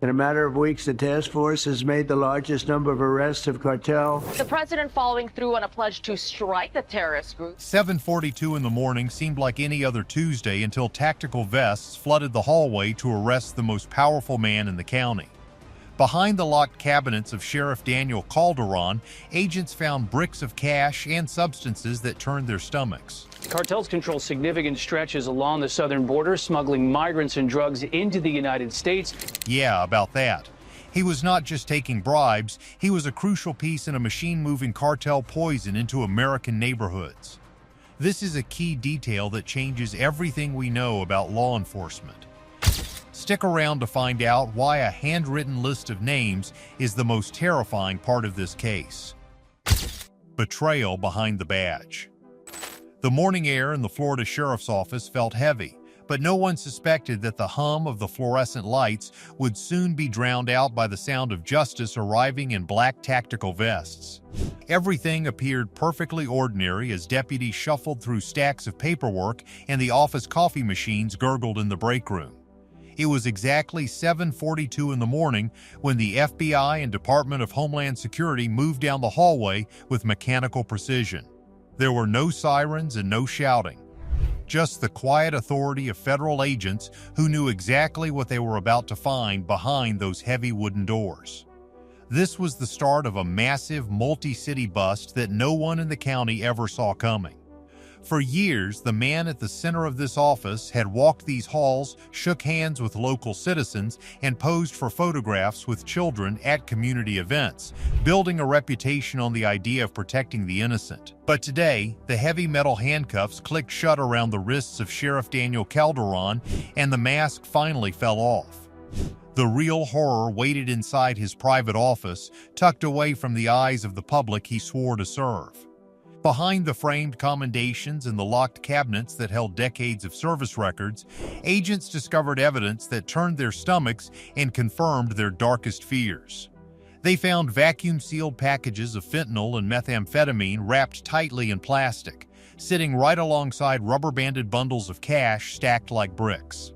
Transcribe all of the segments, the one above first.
In a matter of weeks, the task force has made the largest number of arrests of Cartel. The president following through on a pledge to strike the terrorist group. 7:42 in the morning seemed like any other Tuesday until tactical vests flooded the hallway to arrest the most powerful man in the county. Behind the locked cabinets of Sheriff Daniel Calderon, agents found bricks of cash and substances that turned their stomachs. Cartels control significant stretches along the southern border, smuggling migrants and drugs into the United States. Yeah, about that. He was not just taking bribes, he was a crucial piece in a machine moving cartel poison into American neighborhoods. This is a key detail that changes everything we know about law enforcement. Stick around to find out why a handwritten list of names is the most terrifying part of this case. Betrayal behind the badge. The morning air in the Florida Sheriff's Office felt heavy, but no one suspected that the hum of the fluorescent lights would soon be drowned out by the sound of justice arriving in black tactical vests. Everything appeared perfectly ordinary as deputies shuffled through stacks of paperwork and the office coffee machines gurgled in the break room. It was exactly 7:42 in the morning when the FBI and Department of Homeland Security moved down the hallway with mechanical precision. There were no sirens and no shouting, just the quiet authority of federal agents who knew exactly what they were about to find behind those heavy wooden doors. This was the start of a massive multi-city bust that no one in the county ever saw coming. For years, the man at the center of this office had walked these halls, shook hands with local citizens, and posed for photographs with children at community events, building a reputation on the idea of protecting the innocent. But today, the heavy metal handcuffs clicked shut around the wrists of Sheriff Daniel Calderon, and the mask finally fell off. The real horror waited inside his private office, tucked away from the eyes of the public he swore to serve. Behind the framed commendations and the locked cabinets that held decades of service records, agents discovered evidence that turned their stomachs and confirmed their darkest fears. They found vacuum-sealed packages of fentanyl and methamphetamine wrapped tightly in plastic, sitting right alongside rubber-banded bundles of cash stacked like bricks.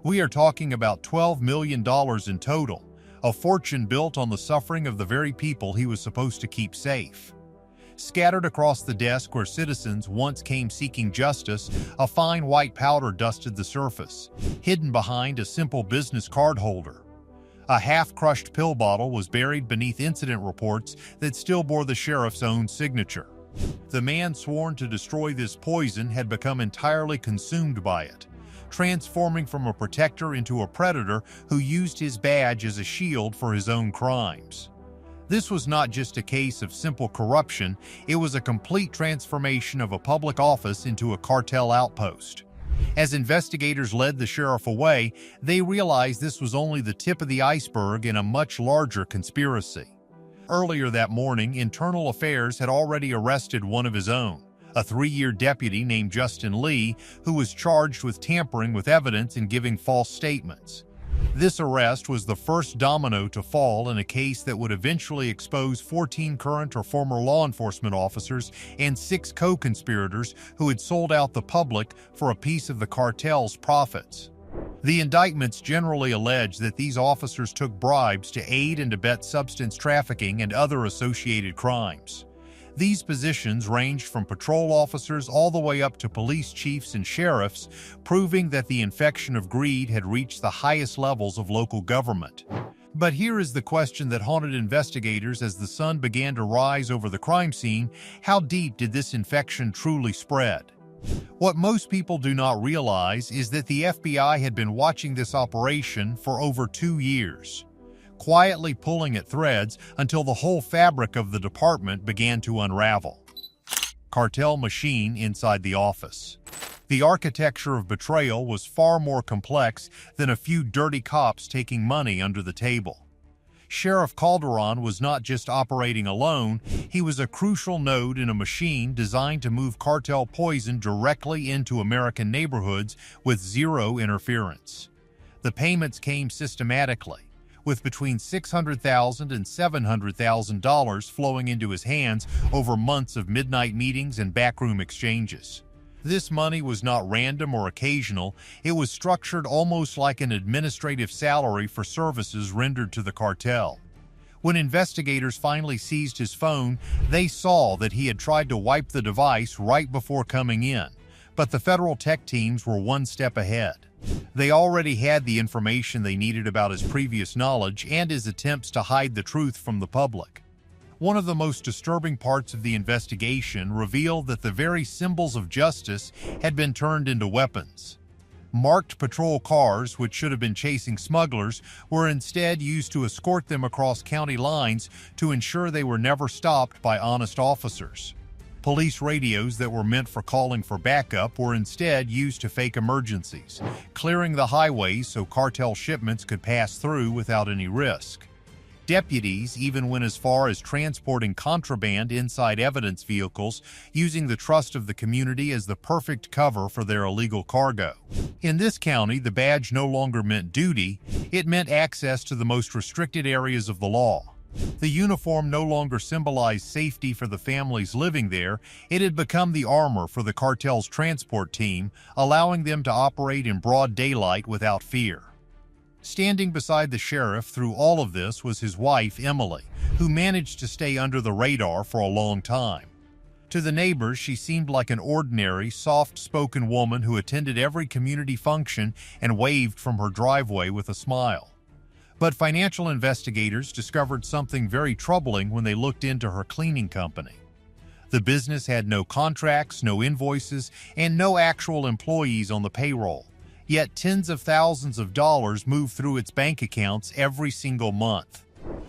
We are talking about $12 million in total, a fortune built on the suffering of the very people he was supposed to keep safe. Scattered across the desk where citizens once came seeking justice, a fine white powder dusted the surface, hidden behind a simple business card holder. A half-crushed pill bottle was buried beneath incident reports that still bore the sheriff's own signature. The man sworn to destroy this poison had become entirely consumed by it, transforming from a protector into a predator who used his badge as a shield for his own crimes. This was not just a case of simple corruption, it was a complete transformation of a public office into a cartel outpost. As investigators led the sheriff away, they realized this was only the tip of the iceberg in a much larger conspiracy. Earlier that morning, Internal Affairs had already arrested one of his own, a 3-year deputy named Justin Lee, who was charged with tampering with evidence and giving false statements. This arrest was the first domino to fall in a case that would eventually expose 14 current or former law enforcement officers and 6 co-conspirators who had sold out the public for a piece of the cartel's profits. The indictments generally allege that these officers took bribes to aid and abet substance trafficking and other associated crimes. These positions ranged from patrol officers all the way up to police chiefs and sheriffs, proving that the infection of greed had reached the highest levels of local government. But here is the question that haunted investigators as the sun began to rise over the crime scene: how deep did this infection truly spread? What most people do not realize is that the FBI had been watching this operation for over 2 years, quietly pulling at threads until the whole fabric of the department began to unravel. Cartel machine inside the office. The architecture of Betrayal was far more complex than a few dirty cops taking money under the table. Sheriff Calderon was not just operating alone, he was a crucial node in a machine designed to move cartel poison directly into American neighborhoods with zero interference. The payments came systematically, with between $600,000 and $700,000 flowing into his hands over months of midnight meetings and backroom exchanges. This money was not random or occasional, it was structured almost like an administrative salary for services rendered to the cartel. When investigators finally seized his phone, they saw that he had tried to wipe the device right before coming in, but the federal tech teams were one step ahead. They already had the information they needed about his previous knowledge and his attempts to hide the truth from the public. One of the most disturbing parts of the investigation revealed that the very symbols of justice had been turned into weapons. Marked patrol cars, which should have been chasing smugglers, were instead used to escort them across county lines to ensure they were never stopped by honest officers. Police radios that were meant for calling for backup were instead used to fake emergencies, clearing the highways so cartel shipments could pass through without any risk. Deputies even went as far as transporting contraband inside evidence vehicles, using the trust of the community as the perfect cover for their illegal cargo. In this county, the badge no longer meant duty, it meant access to the most restricted areas of the law. The uniform no longer symbolized safety for the families living there, it had become the armor for the cartel's transport team, allowing them to operate in broad daylight without fear. Standing beside the sheriff through all of this was his wife, Emily, who managed to stay under the radar for a long time. To the neighbors, she seemed like an ordinary, soft-spoken woman who attended every community function and waved from her driveway with a smile. But financial investigators discovered something very troubling when they looked into her cleaning company. The business had no contracts, no invoices, and no actual employees on the payroll. Yet tens of thousands of dollars moved through its bank accounts every single month.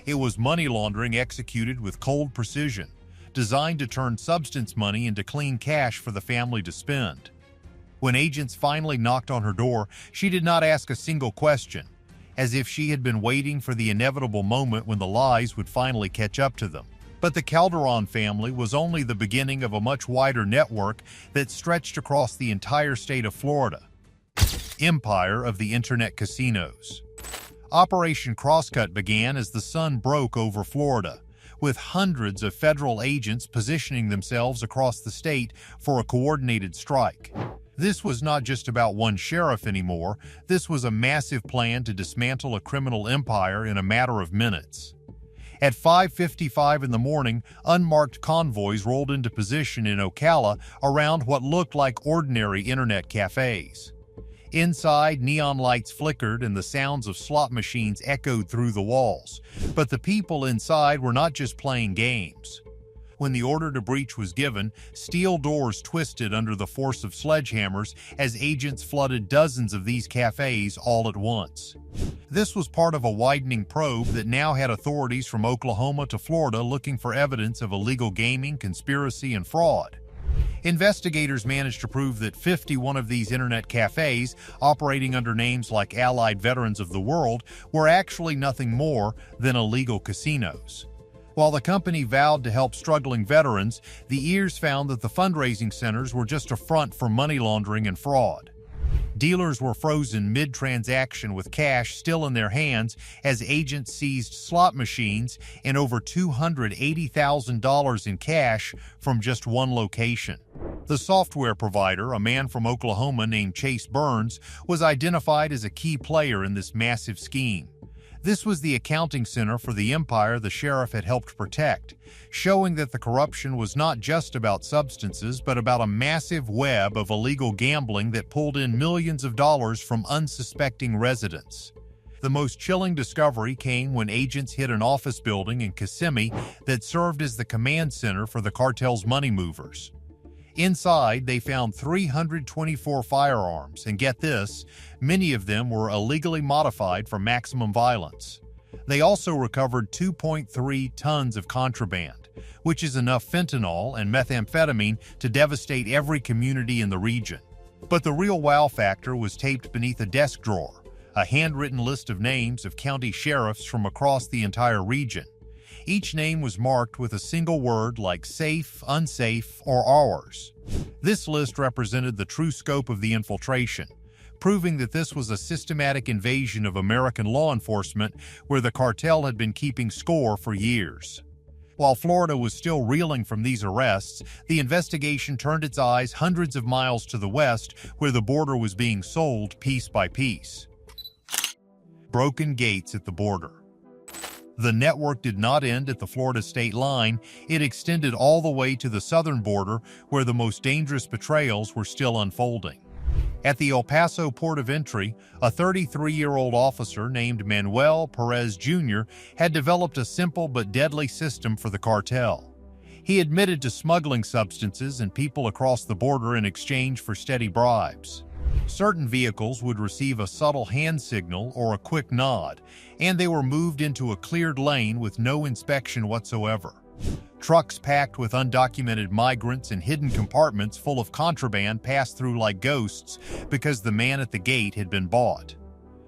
It was money laundering executed with cold precision, designed to turn substance money into clean cash for the family to spend. When agents finally knocked on her door, she did not ask a single question, as if she had been waiting for the inevitable moment when the lies would finally catch up to them. But the Calderon family was only the beginning of a much wider network that stretched across the entire state of Florida. Empire of the Internet Casinos. Operation Crosscut began as the sun broke over Florida, with hundreds of federal agents positioning themselves across the state for a coordinated strike. This was not just about one sheriff anymore, this was a massive plan to dismantle a criminal empire in a matter of minutes. At 5:55 in the morning, unmarked convoys rolled into position in Ocala around what looked like ordinary internet cafes. Inside, neon lights flickered and the sounds of slot machines echoed through the walls. But the people inside were not just playing games. When the order to breach was given, steel doors twisted under the force of sledgehammers as agents flooded dozens of these cafes all at once. This was part of a widening probe that now had authorities from Oklahoma to Florida looking for evidence of illegal gaming, conspiracy, and fraud. Investigators managed to prove that 51 of these internet cafes, operating under names like Allied Veterans of the World, were actually nothing more than illegal casinos. While the company vowed to help struggling veterans, the ears found that the fundraising centers were just a front for money laundering and fraud. Dealers were frozen mid-transaction with cash still in their hands as agents seized slot machines and over $280,000 in cash from just one location. The software provider, a man from Oklahoma named Chase Burns, was identified as a key player in this massive scheme. This was the accounting center for the empire the sheriff had helped protect, showing that the corruption was not just about substances, but about a massive web of illegal gambling that pulled in millions of dollars from unsuspecting residents. The most chilling discovery came when agents hit an office building in Kissimmee that served as the command center for the cartel's money movers. Inside, they found 324 firearms, and get this, many of them were illegally modified for maximum violence. They also recovered 2.3 tons of contraband, which is enough fentanyl and methamphetamine to devastate every community in the region. But the real wow factor was taped beneath a desk drawer, a handwritten list of names of county sheriffs from across the entire region. Each name was marked with a single word like safe, unsafe, or ours. This list represented the true scope of the infiltration, proving that this was a systematic invasion of American law enforcement where the cartel had been keeping score for years. While Florida was still reeling from these arrests, the investigation turned its eyes hundreds of miles to the west, where the border was being sold piece by piece. Broken gates at the border. The network did not end at the Florida state line. It extended all the way to the southern border, where the most dangerous betrayals were still unfolding. At the El Paso port of entry, a 33-year-old officer named Manuel Perez Jr. had developed a simple but deadly system for the cartel. He admitted to smuggling substances and people across the border in exchange for steady bribes. Certain vehicles would receive a subtle hand signal or a quick nod, and they were moved into a cleared lane with no inspection whatsoever. Trucks packed with undocumented migrants and hidden compartments full of contraband passed through like ghosts because the man at the gate had been bought.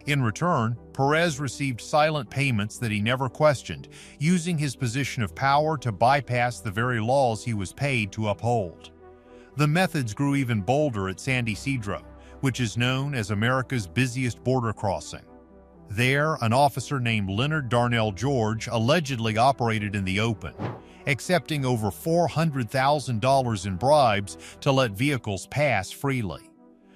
In return, Perez received silent payments that he never questioned, using his position of power to bypass the very laws he was paid to uphold. The methods grew even bolder at San Ysidro, which is known as America's busiest border crossing. There, an officer named Leonard Darnell George allegedly operated in the open, accepting over $400,000 in bribes to let vehicles pass freely.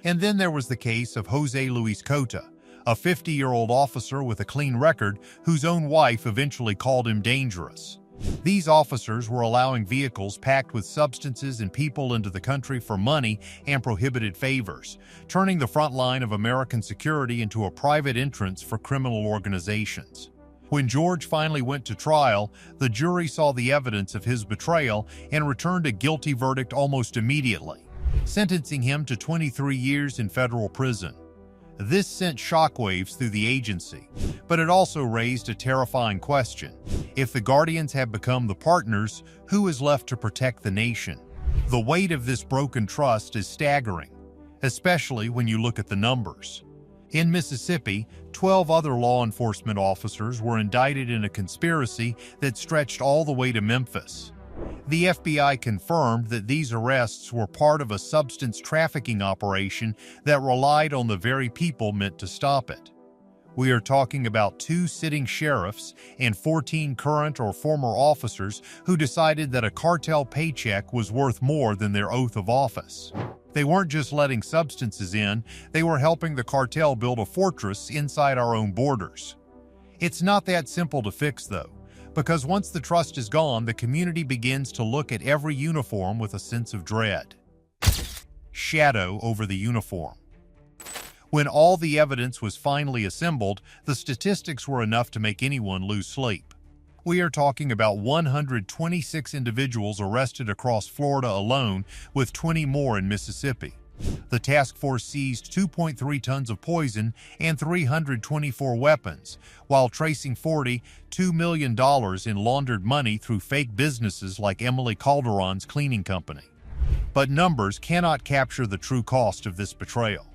And then there was the case of Jose Luis Cota, a 50-year-old officer with a clean record whose own wife eventually called him dangerous. These officers were allowing vehicles packed with substances and people into the country for money and prohibited favors, turning the front line of American security into a private entrance for criminal organizations. When George finally went to trial, the jury saw the evidence of his betrayal and returned a guilty verdict almost immediately, sentencing him to 23 years in federal prison. This sent shockwaves through the agency, but it also raised a terrifying question. If the guardians have become the partners, who is left to protect the nation? The weight of this broken trust is staggering, especially when you look at the numbers. In Mississippi, 12 other law enforcement officers were indicted in a conspiracy that stretched all the way to Memphis. The FBI confirmed that these arrests were part of a substance trafficking operation that relied on the very people meant to stop it. We are talking about 2 sitting sheriffs and 14 current or former officers who decided that a cartel paycheck was worth more than their oath of office. They weren't just letting substances in, they were helping the cartel build a fortress inside our own borders. It's not that simple to fix, though, because once the trust is gone, the community begins to look at every uniform with a sense of dread. Shadow over the uniform. When all the evidence was finally assembled, the statistics were enough to make anyone lose sleep. We are talking about 126 individuals arrested across Florida alone, with 20 more in Mississippi. The task force seized 2.3 tons of poison and 324 weapons, while tracing $42 million in laundered money through fake businesses like Emily Calderon's cleaning company. But numbers cannot capture the true cost of this betrayal.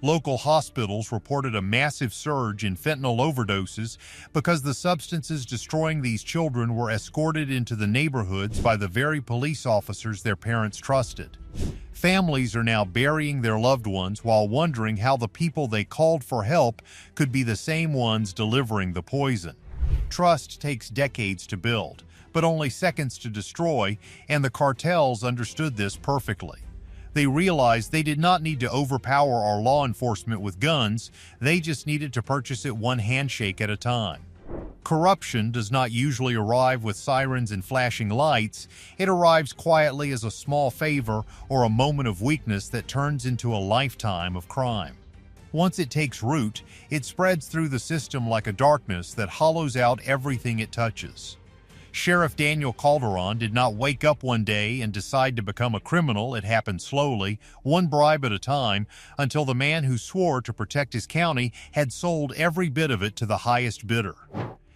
Local hospitals reported a massive surge in fentanyl overdoses because the substances destroying these children were escorted into the neighborhoods by the very police officers their parents trusted. Families are now burying their loved ones while wondering how the people they called for help could be the same ones delivering the poison. Trust takes decades to build, but only seconds to destroy, and the cartels understood this perfectly. They realized they did not need to overpower our law enforcement with guns, they just needed to purchase it one handshake at a time. Corruption does not usually arrive with sirens and flashing lights. It arrives quietly as a small favor or a moment of weakness that turns into a lifetime of crime. Once it takes root, it spreads through the system like a darkness that hollows out everything it touches. Sheriff Daniel Calderon did not wake up one day and decide to become a criminal. It happened slowly, one bribe at a time, until the man who swore to protect his county had sold every bit of it to the highest bidder.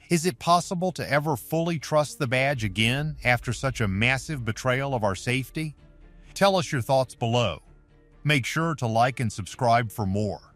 Is it possible to ever fully trust the badge again after such a massive betrayal of our safety? Tell us your thoughts below. Make sure to like and subscribe for more.